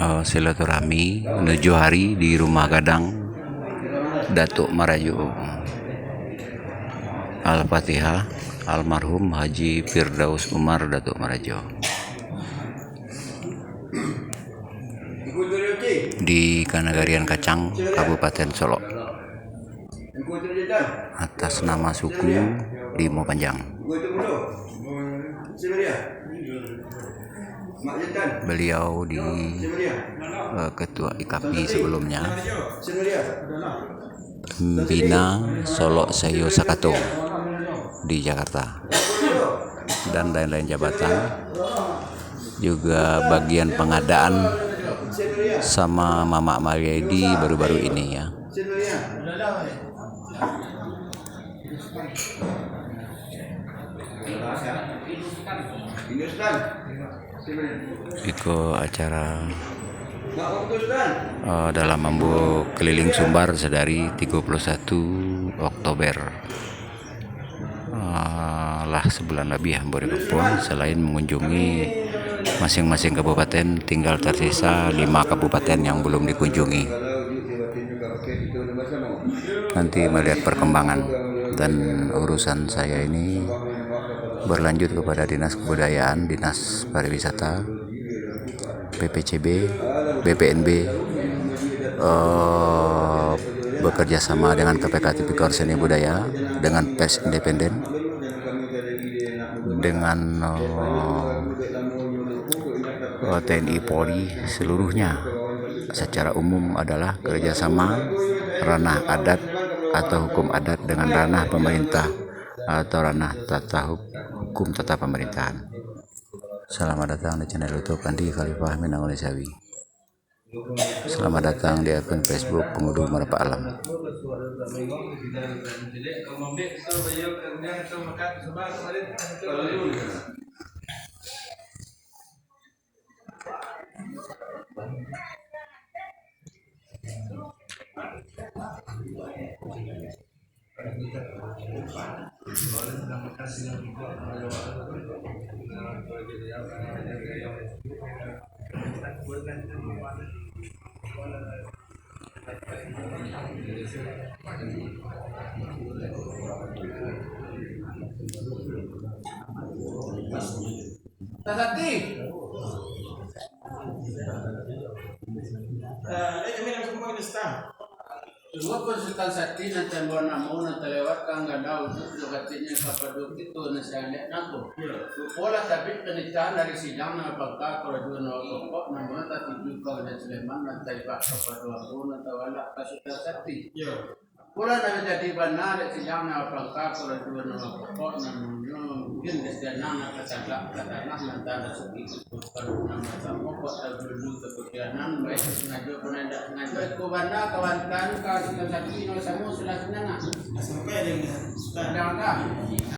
silaturahmi menuju hari di rumah Gadang Datuk Marajo. Al-Fatihah. Almarhum Haji Firdaus Umar Datuk Marajo. Di Kanagarian Kacang, Kabupaten Solok, atas nama suku Limo Panjang. Beliau di ketua IKAPI sebelumnya, Bina Solok Seyo Sakato di Jakarta, dan lain-lain jabatan, juga bagian pengadaan sama Mama Mariedi baru-baru ini ya. Iko acara dalam mambu keliling Sumbar sedari 31 Oktober lah sebulan lebih Hambo Kepon. Selain mengunjungi masing-masing kabupaten, tinggal tersisa 5 kabupaten yang belum dikunjungi. Nanti melihat perkembangan, dan urusan saya ini berlanjut kepada Dinas Kebudayaan, Dinas Pariwisata, BPCB, BPNB, bekerja sama dengan KPK Tipikor Seni Budaya, dengan pers independen, dengan TNI Polri, seluruhnya secara umum adalah kerjasama ranah adat atau hukum adat dengan ranah pemerintah atau ranah hukum tata pemerintahan. Selamat datang di channel YouTube Andi Khalifah Minanguli Sawi. Selamat datang di akun Facebook Pengudu Merapak Alam. Semua konsultan sakti nanti buat namu nanti lewat kan nggak tahu itu katanya kapaduk itu nasihat naku. Pola tapi penitaan dari sidang apakah kalau dua pokok namun tapi juga ada Sleman nanti pak kapaduk aku nanti wala konsultan sakti. Pola nabi jadi benar sidang apakah kalau dua pokok namun mungkin kesediaan katakanlah nanti ada sedikit kalau nama kamu kok dulu kepikiran baik ngajak penanda ngajak ke banda kawan-kawan kasih sakti no semua sudah senang. Sampai ada